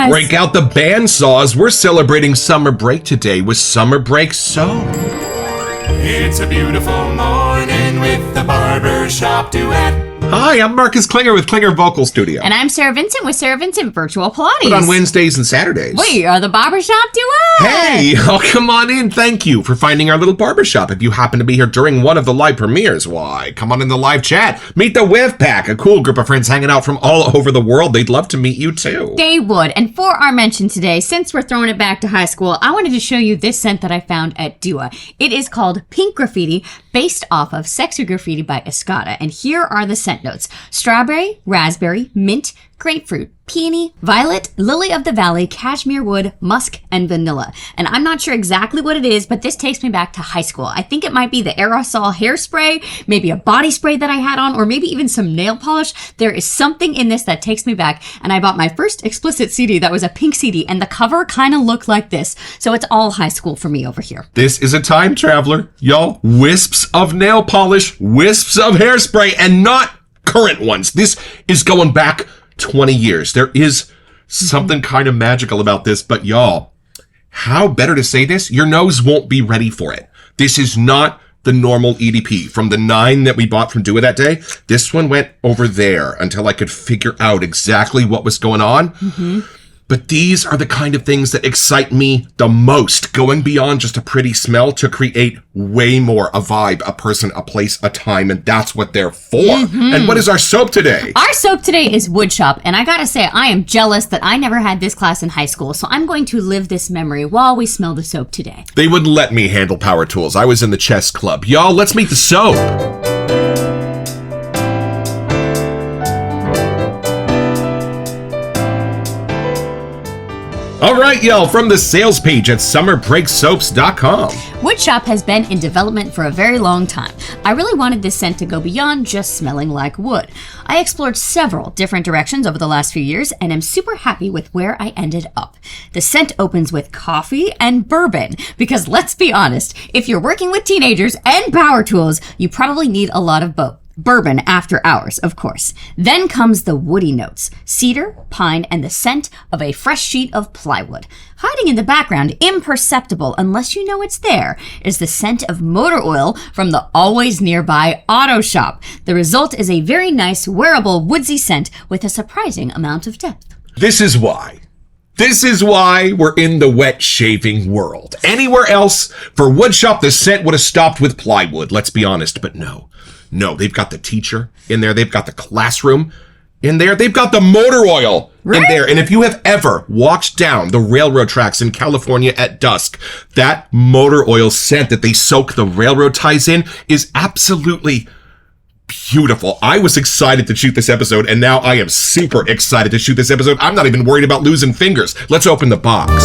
Yes. Break out the bandsaws. We're celebrating summer break today with Summer Break Soap. It's a beautiful morning with the Barbershop Duet. Hi, I'm Marcus Klinger with Klinger Vocal Studio. And I'm Sarah Vincent with Sarah Vincent Virtual Pilates. But on Wednesdays and Saturdays. We are the Barbershop Duet. Hey, oh, come on in. Thank you for finding our little barbershop. If you happen to be here during one of the live premieres, why, come on in the live chat. Meet the Whiff Pack, a cool group of friends hanging out from all over the world. They'd love to meet you, too. They would. And for our mention today, since we're throwing it back to high school, I wanted to show you this scent that I found at Dua. It is called Pink Graffiti, based off of Sexy Graffiti by Escada. And here are the scent notes. Strawberry, raspberry, mint, grapefruit, peony, violet, lily of the valley, cashmere wood, musk, and vanilla. And I'm not sure exactly what it is, but this takes me back to high school. I think it might be the aerosol hairspray, maybe a body spray that I had on, or maybe even some nail polish. There is something in this that takes me back, and I bought my first explicit CD that was a pink CD, and the cover kind of looked like this. So it's all high school for me over here. This is a time traveler, y'all. Wisps of nail polish, wisps of hairspray, and not current ones. This is going back 20 years. There is something kind of magical about this, but y'all, how better to say this? Your nose won't be ready for it. This is not the normal EDP. From the 9 that we bought from Dua that day, this one went over there until I could figure out exactly what was going on. But these are the kind of things that excite me the most, going beyond just a pretty smell to create way more a vibe, a person, a place, a time, and that's what they're for. And what is our soap today? Our soap today is Woodshop, and I gotta say, I am jealous that I never had this class in high school, so I'm going to live this memory while we smell the soap today. They wouldn't let me handle power tools. I was in the chess club. Y'all, let's meet the soap. All right, y'all, from the sales page at summerbreaksoaps.com. Woodshop has been in development for a very long time. I really wanted this scent to go beyond just smelling like wood. I explored several different directions over the last few years and am super happy with where I ended up. The scent opens with coffee and bourbon because let's be honest, if you're working with teenagers and power tools, you probably need a lot of both. Bourbon after hours, of course. Then comes the woody notes, cedar, pine, and the scent of a fresh sheet of plywood. Hiding in the background, imperceptible unless you know it's there, is the scent of motor oil from the always nearby auto shop. The result is a very nice, wearable, woodsy scent with a surprising amount of depth. This is why we're in the wet shaving world. Anywhere else, for Woodshop, the scent would have stopped with plywood, let's be honest, but no. No, they've got the teacher in there. They've got the classroom in there. They've got the motor oil in there. And if you have ever walked down the railroad tracks in California at dusk, that motor oil scent that they soak the railroad ties in is absolutely beautiful. I was excited to shoot this episode, and now I am super excited to shoot this episode. I'm not even worried about losing fingers. Let's open the box.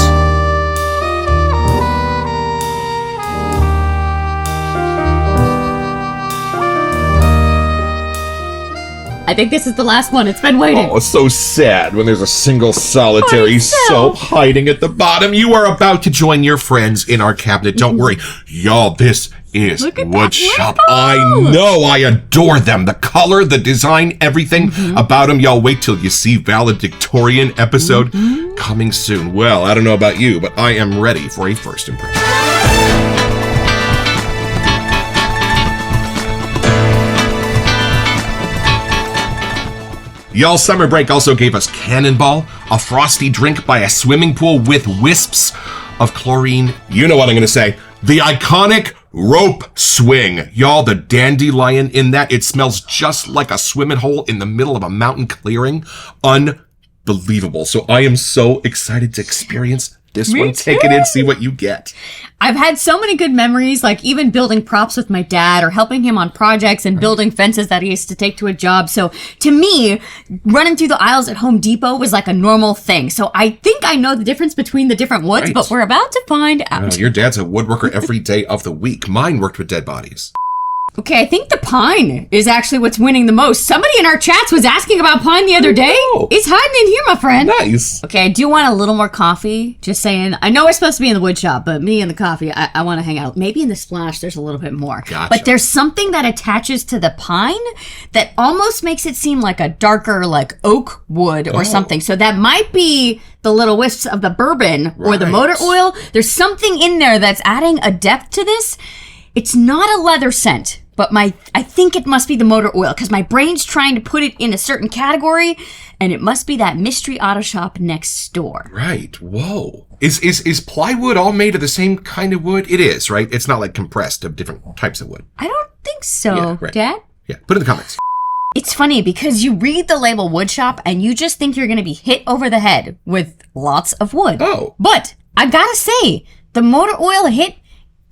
I think this is the last one. It's been waiting. Oh, it's so sad when there's a single solitary soap hiding at the bottom. You are about to join your friends in our cabinet. Don't worry. Y'all, this is Woodshop. I know. I adore them. The color, the design, everything about them. Y'all wait till you see valedictorian episode coming soon. Well, I don't know about you, but I am ready for a first impression. Y'all, summer break also gave us Cannonball, a frosty drink by a swimming pool with wisps of chlorine. You know what I'm going to say. The iconic rope swing. Y'all, the dandelion in that, it smells just like a swimming hole in the middle of a mountain clearing. Unbelievable. So I am so excited to experience this Me one. too. Take it in, see what you get. I've had so many good memories, like even building props with my dad or helping him on projects and building fences that he used to take to a job. So to me, running through the aisles at Home Depot was like a normal thing. So I think I know the difference between the different woods, but we're about to find out. Your dad's a woodworker every day of the week. Mine worked with dead bodies. Okay, I think the pine is actually what's winning the most. Somebody in our chats was asking about pine the other day. Oh. It's hiding in here, my friend. Nice. Okay, I do want a little more coffee. Just saying. I know we're supposed to be in the wood shop, but me and the coffee, I want to hang out. Maybe in the splash, there's a little bit more. Gotcha. But there's something that attaches to the pine that almost makes it seem like a darker, like oak wood or something. So that might be the little wisps of the bourbon or the motor oil. There's something in there that's adding a depth to this. It's not a leather scent. But I think it must be the motor oil because my brain's trying to put it in a certain category, and it must be that mystery auto shop next door. Right. Whoa. Is plywood all made of the same kind of wood? It is, right? It's not like compressed of different types of wood. I don't think so, Yeah, right. Dad. Yeah. Put it in the comments. It's funny because you read the label Woodshop and you just think you're going to be hit over the head with lots of wood. Oh. But I gotta say, the motor oil hit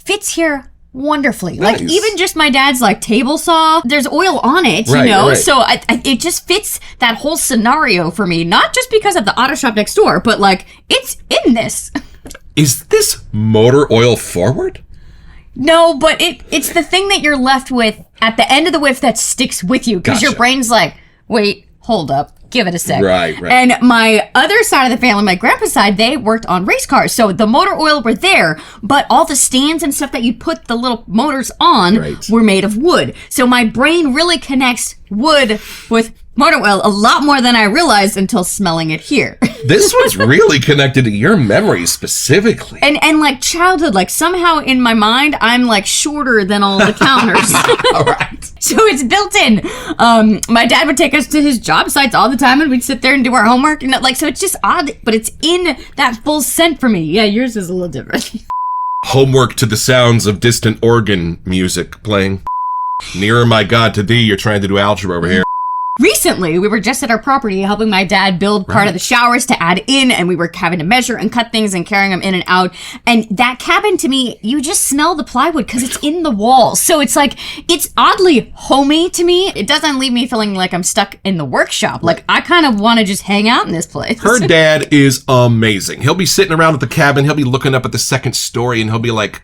fits here wonderfully. Nice. Like even just my dad's like table saw, there's oil on it, you know? Right. So it just fits that whole scenario for me, not just because of the auto shop next door, but like it's in this. Is this motor oil forward? No, but it's the thing that you're left with at the end of the whiff that sticks with you because your Gotcha. brain's like, wait, hold up. Give it a sec. Right. And my other side of the family, my grandpa's side, they worked on race cars. So the motor oil were there, but all the stands and stuff that you put the little motors on were made of wood. So my brain really connects wood with motor oil a lot more than I realized until smelling it here. This one's really connected to your memories specifically. And like childhood, like somehow in my mind, I'm like shorter than all the counters. All right. So it's built in. My dad would take us to his job sites all the time and we'd sit there and do our homework. And like, so it's just odd, but it's in that full scent for me. Yeah, yours is a little different. Homework to the sounds of distant organ music playing. Nearer, my God, to thee, you're trying to do algebra over here. Recently, we were just at our property helping my dad build part of the showers to add in, and we were having to measure and cut things and carrying them in and out. And that cabin, to me, you just smell the plywood because it's in the walls. So it's like, it's oddly homey to me. It doesn't leave me feeling like I'm stuck in the workshop. Like, I kind of want to just hang out in this place. Her dad is amazing. He'll be sitting around at the cabin, he'll be looking up at the second story, and he'll be like,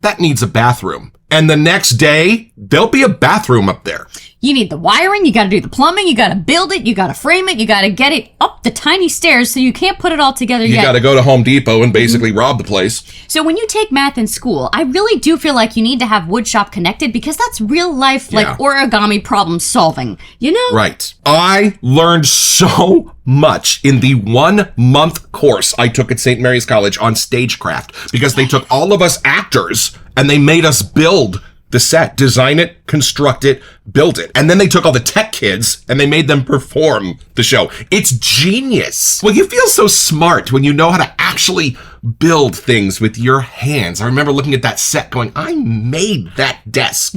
that needs a bathroom. And the next day, there'll be a bathroom up there. You need the wiring, you gotta do the plumbing, you gotta build it, you gotta frame it, you gotta get it up the tiny stairs so you can't put it all together You yet. gotta go to Home Depot and basically rob the place. So when you take math in school, I really do feel like you need to have woodshop connected because that's real life, like origami problem solving, you know? Right. I learned so much in the 1 month course I took at St. Mary's College on stagecraft because they took all of us actors and they made us build the set, design it, construct it, build it. And then they took all the tech kids and they made them perform the show. It's genius. Well, you feel so smart when you know how to actually build things with your hands. I remember looking at that set going, I made that desk.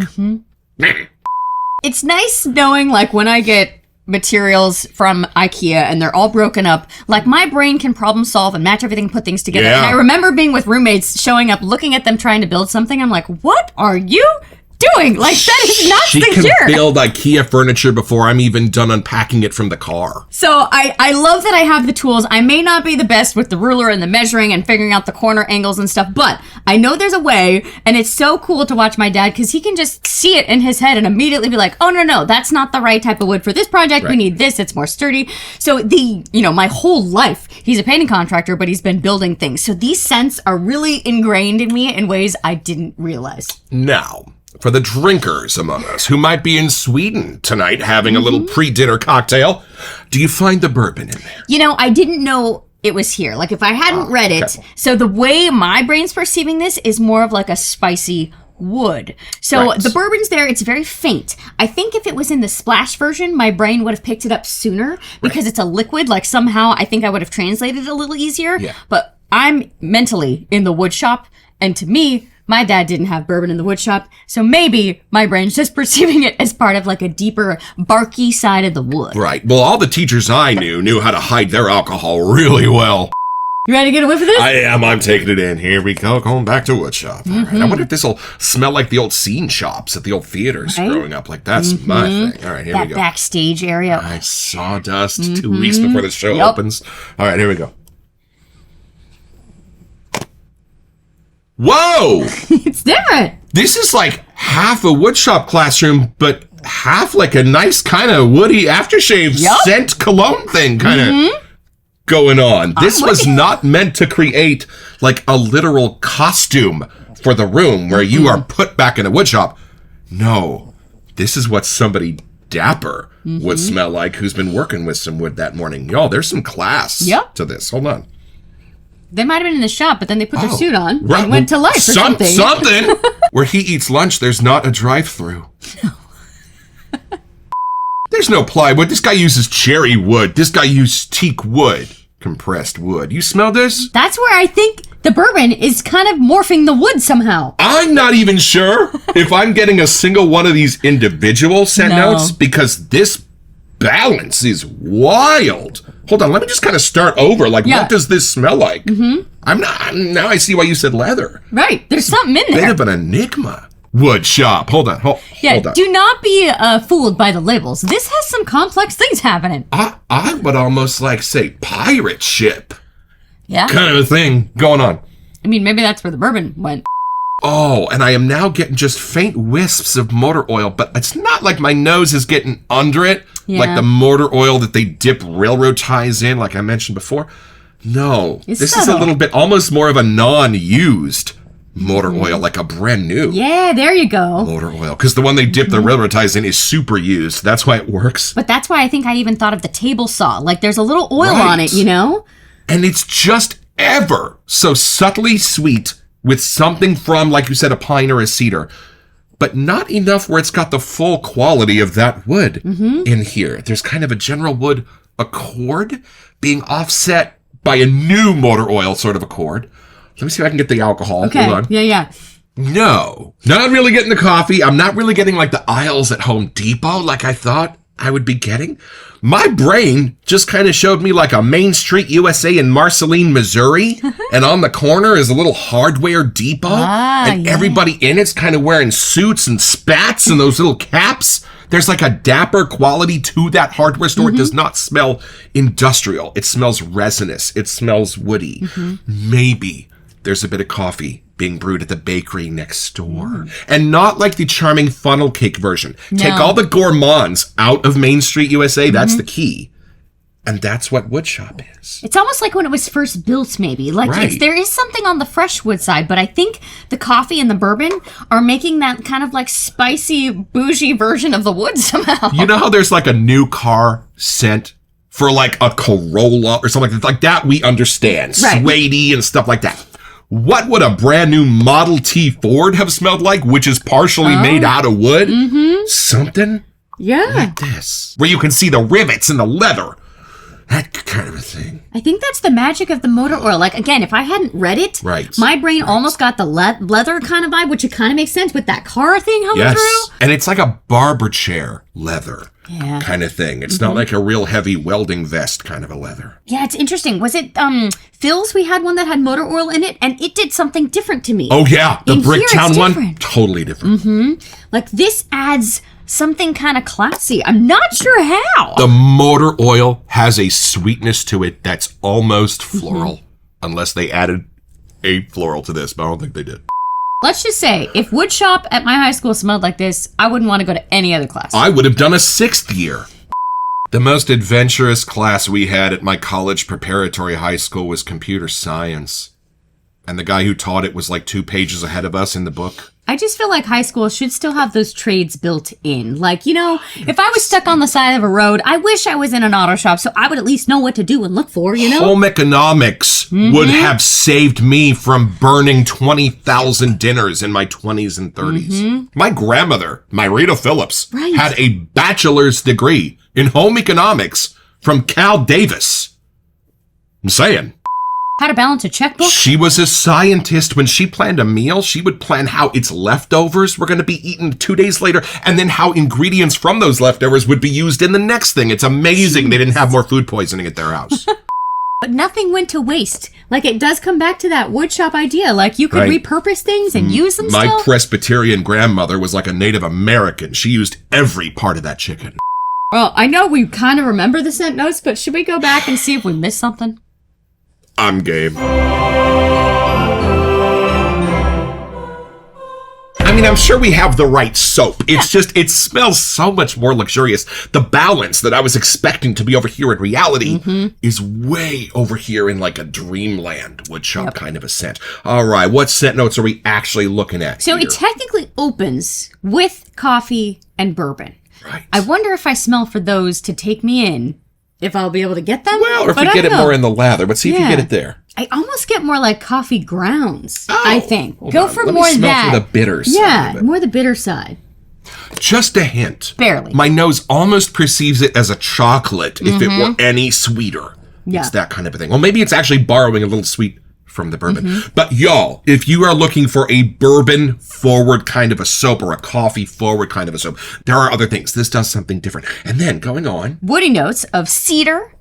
It's nice knowing like when I get materials from IKEA and they're all broken up, like my brain can problem solve and match everything, put things together. And I remember being with roommates, showing up, looking at them trying to build something. I'm like, what are you doing? Like, that is not secure. She can build IKEA furniture before I'm even done unpacking it from the car. So I love that I have the tools. I may not be the best with the ruler and the measuring and figuring out the corner angles and stuff, but I know there's a way, and it's so cool to watch my dad because he can just see it in his head and immediately be like, oh, no, that's not the right type of wood for this project. We need this. It's more sturdy. So my whole life, he's a painting contractor, but he's been building things. So these scents are really ingrained in me in ways I didn't realize. Now, for the drinkers among us who might be in Sweden tonight having a little pre-dinner cocktail, do you find the bourbon in there? You know, I didn't know it was here. Like, if I hadn't read it, so the way my brain's perceiving this is more of like a spicy wood. So the bourbon's there, it's very faint. I think if it was in the splash version, my brain would have picked it up sooner because it's a liquid. Like, somehow I think I would have translated it a little easier. Yeah. But I'm mentally in the wood shop, and to me, my dad didn't have bourbon in the wood shop, so maybe my brain's just perceiving it as part of like a deeper, barky side of the wood. Right. Well, all the teachers I knew how to hide their alcohol really well. You ready to get a whiff of this? I am. I'm taking it in. Here we go. Going back to Woodshop. All right. I wonder if this will smell like the old scene shops at the old theaters growing up. Like, that's my thing. All right, here we go. That backstage area. Nice sawdust 2 weeks before the show opens. All right, here we go. Whoa! It's different. This is like half a woodshop classroom, but half like a nice kind of woody aftershave scent cologne thing kind of going on. This was not meant to create like a literal costume for the room where you are put back in a woodshop. No, this is what somebody dapper would smell like who's been working with some wood that morning. Y'all, there's some class to this. Hold on. They might have been in the shop, but then they put their suit on and went to life or something. Something. Where he eats lunch, there's not a drive-through. No. There's no plywood. This guy uses cherry wood. This guy used teak wood, compressed wood. You smell this? That's where I think the bourbon is kind of morphing the wood somehow. I'm not even sure if I'm getting a single one of these individual scent notes because this balance is wild. Hold on, let me just kind of start over. Like, what does this smell like? I'm not. Now I see why you said leather. Right, there's something in there. Bit of an enigma. Woodshop. Hold on. Hold on. Do not be fooled by the labels. This has some complex things happening. I would almost like say pirate ship. Yeah. Kind of a thing going on. I mean, maybe that's where the bourbon went. Oh, and I am now getting just faint wisps of motor oil, but it's not like my nose is getting under it, like the motor oil that they dip railroad ties in, like I mentioned before. No, this is a little bit almost more of a non-used motor oil, like a brand new. Yeah, there you go. Motor oil, because the one they dip the railroad ties in is super used. That's why it works. But that's why I think I even thought of the table saw. Like there's a little oil on it, you know? And it's just ever so subtly sweet with something from, like you said, a pine or a cedar, but not enough where it's got the full quality of that wood in here. There's kind of a general wood accord being offset by a new motor oil sort of accord. Let me see if I can get the alcohol. Okay. Hold on. Yeah. No, not really getting the coffee. I'm not really getting like the aisles at Home Depot like I thought I would be getting. My brain just kind of showed me like a Main Street USA in Marceline, Missouri. And on the corner is a little hardware depot. And everybody in it's kind of wearing suits and spats and those little caps. There's like a dapper quality to that hardware store. It does not smell industrial. It smells resinous. It smells woody. Maybe there's a bit of coffee being brewed at the bakery next door. And not like the charming funnel cake version. Take all the gourmands out of Main Street USA. That's the key. And that's what Woodshop is. It's almost like when it was first built, maybe. Like there is something on the fresh wood side, but I think the coffee and the bourbon are making that kind of like spicy, bougie version of the wood somehow. You know how there's like a new car scent for like a Corolla or something like that? We understand. Suede and stuff like that. What would a brand new Model T Ford have smelled like, which is partially made out of wood? Something like this, where you can see the rivets and the leather. That kind of a thing. I think that's the magic of the motor oil. Like, again, if I hadn't read it, my brain almost got the leather kind of vibe, which it kind of makes sense with that car thing coming through. And it's like a barber chair leather kind of thing. It's not like a real heavy welding vest kind of a leather. Yeah, it's interesting. Was it Phil's? We had one that had motor oil in it, and it did something different to me. Oh, yeah. The Bricktown one? Totally different. Like, this adds something kind of classy. I'm not sure how. The motor oil has a sweetness to it that's almost floral. Unless they added a floral to this, but I don't think they did. Let's just say, if Woodshop at my high school smelled like this, I wouldn't want to go to any other class. I would have done a 6th year. The most adventurous class we had at my college preparatory high school was computer science. And the guy who taught it was like 2 pages ahead of us in the book. I just feel like high school should still have those trades built in. Like, you know, if I was stuck on the side of a road, I wish I was in an auto shop so I would at least know what to do and look for, you know? Home economics would have saved me from burning 20,000 dinners in my 20s and 30s. My grandmother, Myrita Phillips, had a bachelor's degree in home economics from Cal Davis. I'm saying. How to balance a checkbook? She was a scientist. When she planned a meal, she would plan how its leftovers were going to be eaten 2 days later, and then how ingredients from those leftovers would be used in the next thing. It's amazing they didn't have more food poisoning at their house. But nothing went to waste. Like, it does come back to that woodshop idea. Like, you could repurpose things and use them still. My Presbyterian grandmother was like a Native American. She used every part of that chicken. Well, I know we kind of remember the scent notes, but should we go back and see if we missed something? I'm game. I mean, I'm sure we have the right soap. It's just, it smells so much more luxurious. The balance that I was expecting to be over here in reality is way over here in like a dreamland woodshop kind of a scent. All right, what scent notes are we actually looking at So here? it technically opens with coffee and bourbon. Right. I wonder if I smell for those to take me in, if I'll be able to get them. Well, or if But we I get it don't know. more in the lather, but see if you get it there. I almost get more like coffee grounds, I think. Hold Go on. for Let more me smell that. for the bitter side Yeah, of it. more the bitter side. Just a hint. Barely. My nose almost perceives it as a chocolate if it were any sweeter. Yeah. It's that kind of a thing. Well, maybe it's actually borrowing a little sweet from the bourbon. But y'all, if you are looking for a bourbon forward kind of a soap or a coffee forward kind of a soap, there are other things. This does something different. And then going on. Woody notes of cedar.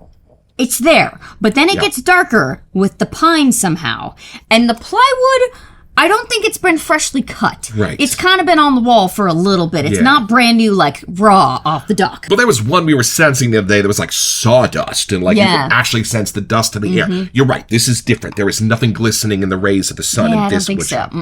It's there, but then it gets darker with the pine somehow. And the plywood, I don't think it's been freshly cut. Right. It's kind of been on the wall for a little bit. It's not brand new, like raw off the dock. Well, there was one we were sensing the other day that was like sawdust and like you Yeah. could actually sense the dust in the air. You're right. This is different. There is nothing glistening in the rays of the sun Yeah, in I don't this think wood so. shop.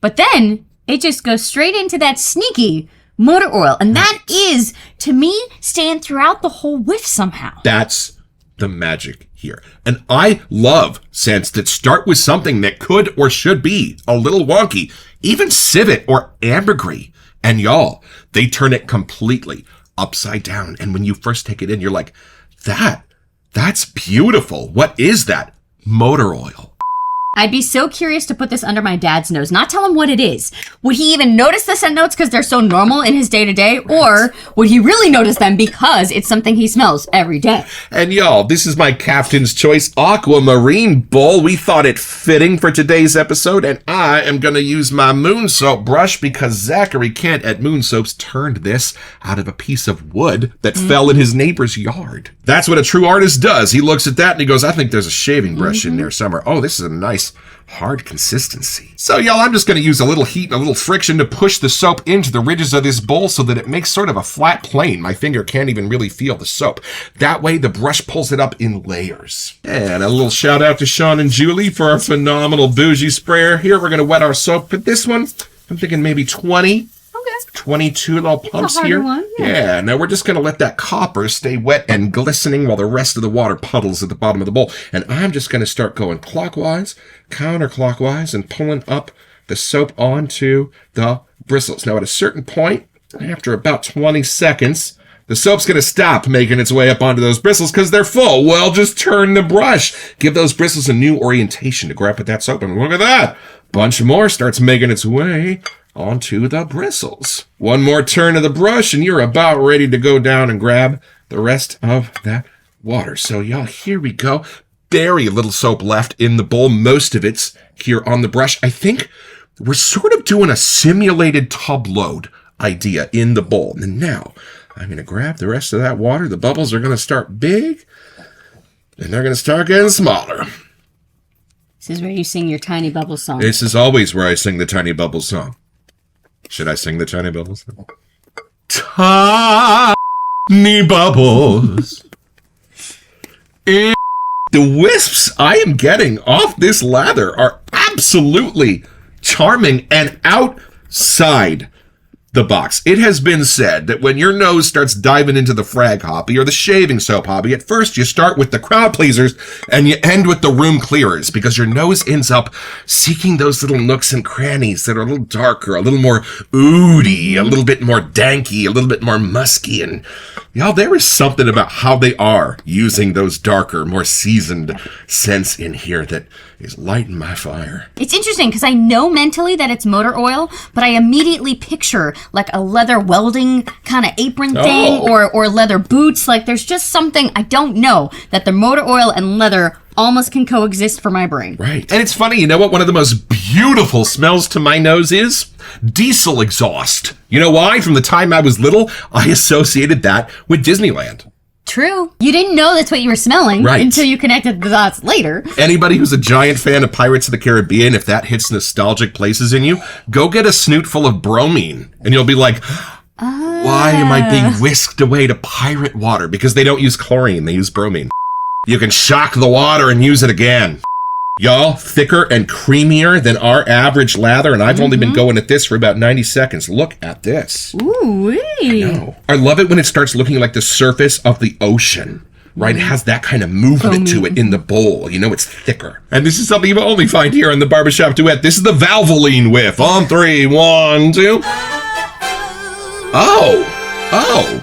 But then it just goes straight into that sneaky motor oil. And that is, to me, staying throughout the whole whiff somehow. That's the magic here. And I love scents that start with something that could or should be a little wonky, even civet or ambergris. And y'all, they turn it completely upside down. And when you first take it in, you're like, that's beautiful. What is that? Motor oil. I'd be so curious to put this under my dad's nose, not tell him what it is. Would he even notice the scent notes because they're so normal in his day-to-day? Or would he really notice them because it's something he smells every day? And y'all, this is my Captain's Choice Aquamarine Bowl. We thought it fitting for today's episode, and I am going to use my Moon Soap brush because Zachary Kent at Moon Soaps turned this out of a piece of wood that fell in his neighbor's yard. That's what a true artist does. He looks at that and he goes, I think there's a shaving brush in there somewhere. Oh, this is a nice hard consistency. So y'all, I'm just going to use a little heat and a little friction to push the soap into the ridges of this bowl so that it makes sort of a flat plane. My finger can't even really feel the soap. That way the brush pulls it up in layers. And a little shout out to Sean and Julie for our phenomenal bougie sprayer. Here we're going to wet our soap. But this one, I'm thinking maybe 20. 22 little pumps harder here. one, Yeah, now we're just going to let that copper stay wet and glistening while the rest of the water puddles at the bottom of the bowl. And I'm just going to start going clockwise, counterclockwise, and pulling up the soap onto the bristles. Now at a certain point, after about 20 seconds, the soap's going to stop making its way up onto those bristles because they're full. Well, just turn the brush. Give those bristles a new orientation to grab at that soap. And look at that. Bunch more starts making its way onto the bristles. One more turn of the brush and you're about ready to go down and grab the rest of that water. So y'all, here we go. Very little soap left in the bowl. Most of it's here on the brush. I think we're sort of doing a simulated tub load idea in the bowl. And now I'm going to grab the rest of that water. The bubbles are going to start big and they're going to start getting smaller. This is where you sing your Tiny Bubble song. This is always where I sing the Tiny Bubbles song. Should I sing the Tiny Bubbles song? Tiny Bubbles. And the wisps I am getting off this lather are absolutely charming and outside the box. It has been said that when your nose starts diving into the frag hobby or the shaving soap hobby, at first you start with the crowd pleasers and you end with the room clearers because your nose ends up seeking those little nooks and crannies that are a little darker, a little more oody, a little bit more danky, a little bit more musky. And y'all, there is something about how they are using those darker, more seasoned scents in here that is lighting my fire. It's interesting because I know mentally that it's motor oil, but I immediately picture like a leather welding kind of apron thing or leather boots. Like there's just something, I don't know, that the motor oil and leather almost can coexist for my brain. Right. And it's funny, you know what one of the most beautiful smells to my nose is? Diesel exhaust. You know why? From the time I was little, I associated that with Disneyland. True. You didn't know that's what you were smelling until you connected the dots later. Anybody who's a giant fan of Pirates of the Caribbean, if that hits nostalgic places in you, go get a snoot full of bromine. And you'll be like, why am I being whisked away to pirate water? Because they don't use chlorine, they use bromine. You can shock the water and use it again. Y'all, thicker and creamier than our average lather, and I've only been going at this for about 90 seconds. Look at this. Ooh, I love it when it starts looking like the surface of the ocean. Right? It has that kind of movement to it in the bowl. You know, it's thicker. And this is something you only find here in the Barbershop Duet. This is the Valvoline whiff. On 3, 1, 2. Oh.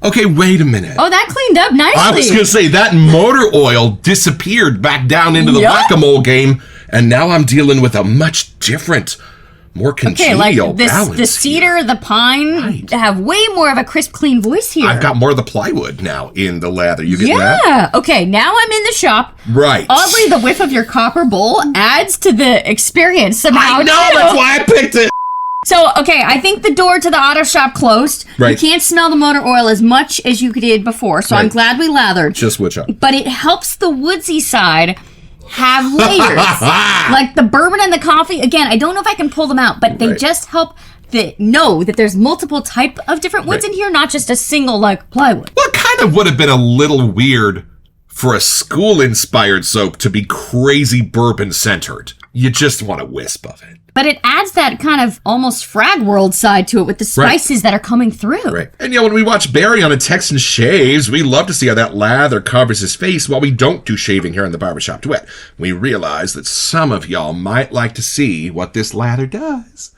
Okay, wait a minute. Oh, that cleaned up nicely. I was going to say, that motor oil disappeared back down into the whack-a-mole game, and now I'm dealing with a much different, more congenial balance. The cedar, the pine have way more of a crisp, clean voice here. I've got more of the plywood now in the lather. You get that? Yeah. Okay, now I'm in the shop. Right. Oddly, the whiff of your copper bowl adds to the experience somehow, I know, that's why I picked it. So, okay, I think the door to the auto shop closed. Right. You can't smell the motor oil as much as you did before, so I'm glad we lathered. Just Woodshop. But it helps the woodsy side have layers. Like the bourbon and the coffee, again, I don't know if I can pull them out, but they just help know that there's multiple type of different woods in here, not just a single, like, plywood. Well, it kind of would have been a little weird for a school-inspired soap to be crazy bourbon-centered. You just want a wisp of it. But it adds that kind of almost frag world side to it with the spices that are coming through. Right. And when we watch Barry on a Texan Shaves, we love to see how that lather covers his face while we don't do shaving here in the Barbershop Duet. We realize that some of y'all might like to see what this lather does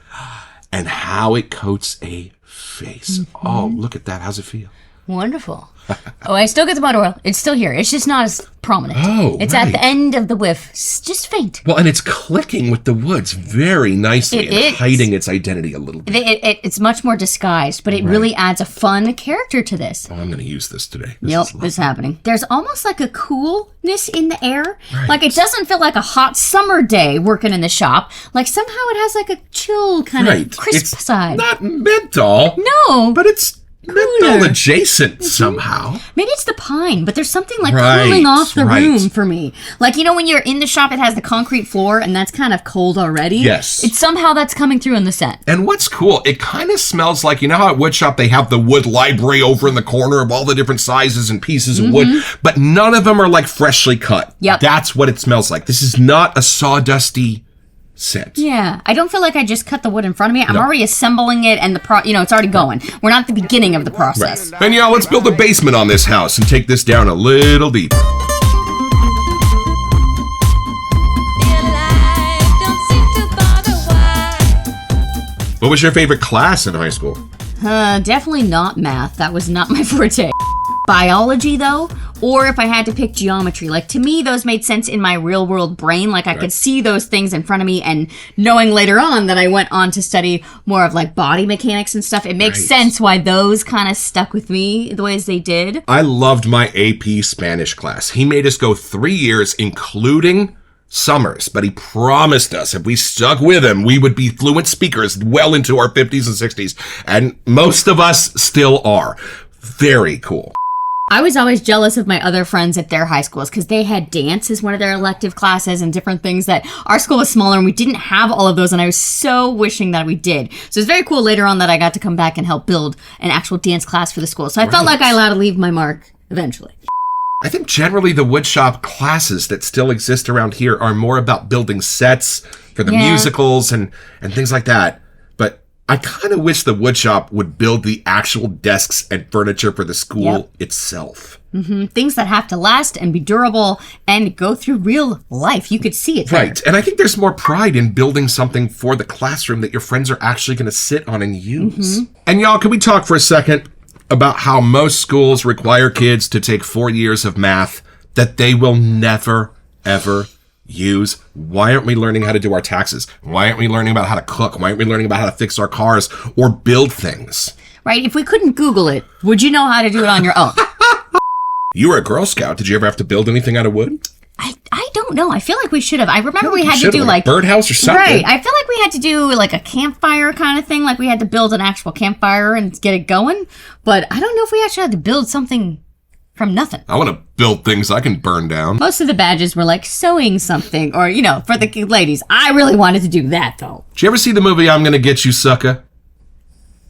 and how it coats a face. Oh, look at that. How's it feel? Wonderful. Oh, I still get the motor oil. It's still here. It's just not as prominent. Oh, it's at the end of the whiff. It's just faint. Well, and it's clicking with the woods very nicely It and hiding its identity a little bit. It's much more disguised, but it really adds a fun character to this. Oh, I'm going to use this today. This is happening. There's almost like a coolness in the air. Right. Like it doesn't feel like a hot summer day working in the shop. Like somehow it has like a chill kind of crisp side. Not menthol. No. But it's menthol adjacent somehow. Maybe it's the pine, but there's something like cooling off the room for me. Like, you know, when you're in the shop, it has the concrete floor and that's kind of cold already. Yes. It's somehow that's coming through in the scent. And what's cool, it kind of smells like, you know how at Woodshop they have the wood library over in the corner of all the different sizes and pieces of wood, but none of them are like freshly cut. Yep. That's what it smells like. This is not a sawdusty scent. Yeah, I don't feel like I just cut the wood in front of me. I'm already assembling it, and it's already going. We're not at the beginning of the process. Right. And let's build a basement on this house and take this down a little deeper. What was your favorite class in high school? Definitely not math. That was not my forte. Biology, though, or if I had to pick geometry. Like, to me, those made sense in my real-world brain. Like, I could see those things in front of me, and knowing later on that I went on to study more of, like, body mechanics and stuff, it makes sense why those kind of stuck with me the ways they did. I loved my AP Spanish class. He made us go 3 years, including summers, but he promised us if we stuck with him, we would be fluent speakers well into our 50s and 60s, and most of us still are. Very cool. I was always jealous of my other friends at their high schools because they had dance as one of their elective classes and different things that our school was smaller and we didn't have all of those, and I was so wishing that we did. So it's very cool later on that I got to come back and help build an actual dance class for the school. So I felt like I allowed to leave my mark eventually. I think generally the woodshop classes that still exist around here are more about building sets for the musicals and things like that. But I kind of wish the woodshop would build the actual desks and furniture for the school itself. Things that have to last and be durable and go through real life. You could see it there. Right. And I think there's more pride in building something for the classroom that your friends are actually going to sit on and use. And y'all, can we talk for a second about how most schools require kids to take 4 years of math that they will never, ever use? Why aren't we learning how to do our taxes? Why aren't we learning about how to cook? Why aren't we learning about how to fix our cars or build things? Right? If we couldn't Google it, would you know how to do it on your own? You were a Girl Scout. Did you ever have to build anything out of wood? I don't know. I feel like we should have. I remember we had to do like birdhouse or something. Right. I feel like we had to do like a campfire kind of thing. Like we had to build an actual campfire and get it going. But I don't know if we actually had to build something from nothing. I want to build things I can burn down. Most of the badges were like sewing something or, for the ladies. I really wanted to do that though. Did you ever see the movie I'm Gonna Get You, Sucker?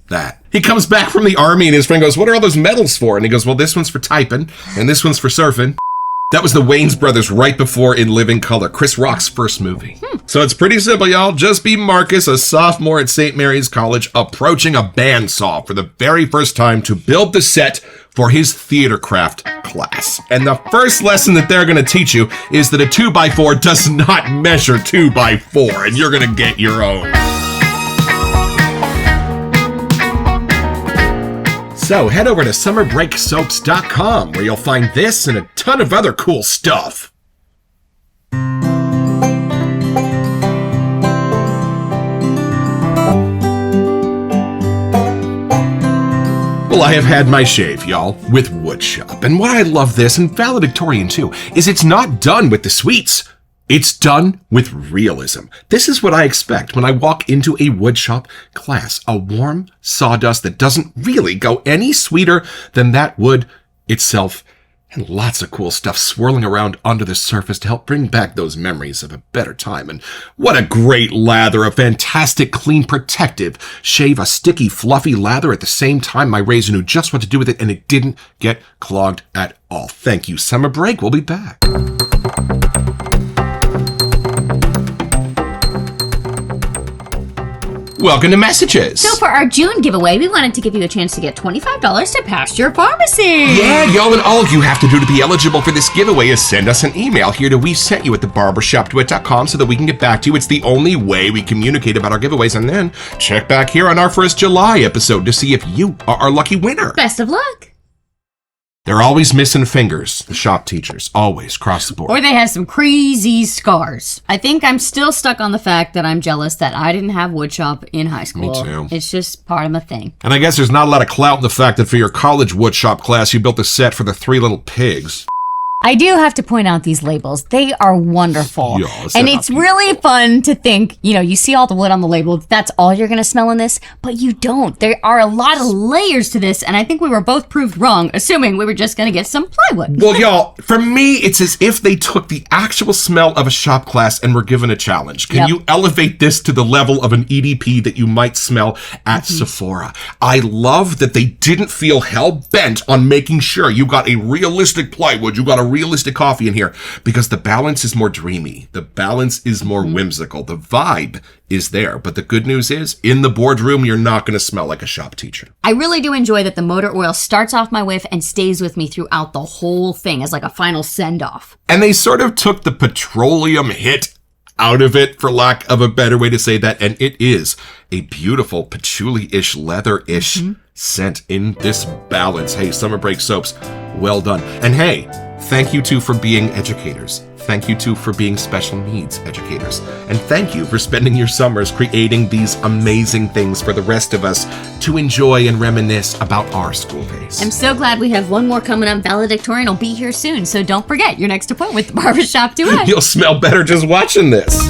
That. He comes back from the army and his friend goes, "What are all those medals for?" And he goes, "Well, this one's for typing and this one's for surfing." That was the Wayans brothers right before In Living Color, Chris Rock's first movie. So it's pretty simple, y'all. Just be Marcus, a sophomore at St. Mary's College, approaching a bandsaw for the very first time to build the set for his theater craft class. And the first lesson that they're going to teach you is that a 2x4 does not measure 2x4, and you're going to get your own. So head over to summerbreaksoaps.com where you'll find this and a ton of other cool stuff. Well, I have had my shave, y'all, with Woodshop. And why I love this, and valedictorian too, is it's not done with the sweets. It's done with realism. This is what I expect when I walk into a woodshop class. A warm sawdust that doesn't really go any sweeter than that wood itself. And lots of cool stuff swirling around under the surface to help bring back those memories of a better time. And what a great lather, a fantastic, clean, protective shave, a sticky, fluffy lather at the same time. My razor knew just what to do with it, and it didn't get clogged at all. Thank you, Summer Break. We'll be back. Welcome to Messages. So for our June giveaway, we wanted to give you a chance to get $25 to Past Your Pharmacy. Yeah, y'all, and all you have to do to be eligible for this giveaway is send us an email here to WeSentYou at thebarbershopduet.com so that we can get back to you. It's the only way we communicate about our giveaways. And then check back here on our first July episode to see if you are our lucky winner. Best of luck. They're always missing fingers, the shop teachers, always, across the board. Or they have some crazy scars. I think I'm still stuck on the fact that I'm jealous that I didn't have woodshop in high school. Me too. It's just part of my thing. And I guess there's not a lot of clout in the fact that for your college woodshop class, you built a set for the Three Little Pigs. I do have to point out these labels. They are wonderful. Yes, and it's really fun to think, you see all the wood on the label, that's all you're going to smell in this, but you don't. There are a lot of layers to this, and I think we were both proved wrong, assuming we were just going to get some plywood. Well, y'all, for me, it's as if they took the actual smell of a shop class and were given a challenge. Can you elevate this to the level of an EDP that you might smell at Sephora? I love that they didn't feel hell-bent on making sure you got a realistic plywood, you got a realistic coffee in here, because the balance is more dreamy. The balance is more whimsical. The vibe is there. But the good news is, in the boardroom, you're not going to smell like a shop teacher. I really do enjoy that the motor oil starts off my whiff and stays with me throughout the whole thing as like a final send-off. And they sort of took the petroleum hit out of it, for lack of a better way to say that, and it is a beautiful patchouli-ish, leather-ish scent in this balance. Hey, Summer Break Soaps, well done. And hey, thank you two for being educators. Thank you two for being special needs educators. And thank you for spending your summers creating these amazing things for the rest of us to enjoy and reminisce about our school days. I'm so glad we have one more coming up. Valedictorian will be here soon, so don't forget your next appointment with the Barbershop Duet. You'll smell better just watching this.